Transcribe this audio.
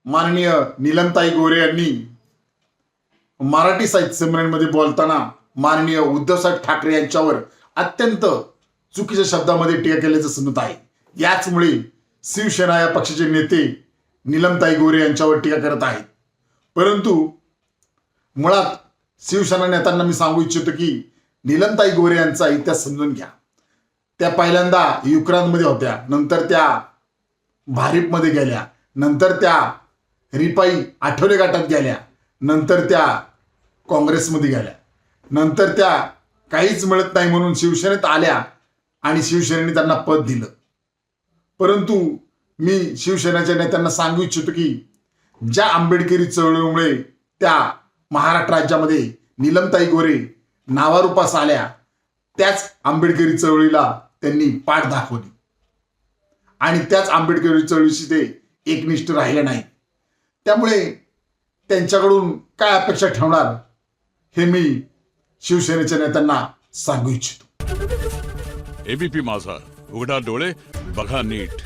माननीय नीलमताई गोरे यांनी मराठी साहित्य संमेलनामध्ये बोलताना माननीय उद्धवसाहेब ठाकरे यांच्यावर अत्यंत चुकीच्या शब्दामध्ये टीका केल्याचं समजत आहे। याचमुळे शिवसेना या पक्षाचे नेते नीलमताई गोरे यांच्यावर टीका करत आहेत। परंतु मुळात शिवसेना नेत्यांना मी सांगू इच्छितो की नीलमताई गोरे यांचा इतिहास समजून घ्या। त्या पहिल्यांदा युक्रांदमध्ये होत्या, नंतर त्या भारिपमध्ये गेल्या, नंतर त्या रिपाई आठवले गटात गेल्या, नंतर त्या काँग्रेसमध्ये गेल्या, नंतर त्या काहीच मिळत नाही म्हणून शिवसेनेत आल्या आणि शिवसेनेने त्यांना पद दिलं। परंतु मी शिवसेनेच्या नेत्यांना सांगू इच्छितो की ज्या आंबेडकरी चळवळीमुळे त्या महाराष्ट्र राज्यामध्ये नीलमताई गोरे नावारूपास आल्या, त्याच आंबेडकरी चळवळीला त्यांनी पाठ दाखवली आणि त्याच आंबेडकरी चळवळीशी ते एकनिष्ठ राहिले नाही। त्यामुळे त्यांच्याकडून काय अपेक्षा ठेवणार हे मी शिवसेनेच्या नेत्यांना सांगू इच्छितो। एबीपी माझा, उघडा डोळे बघा नीट।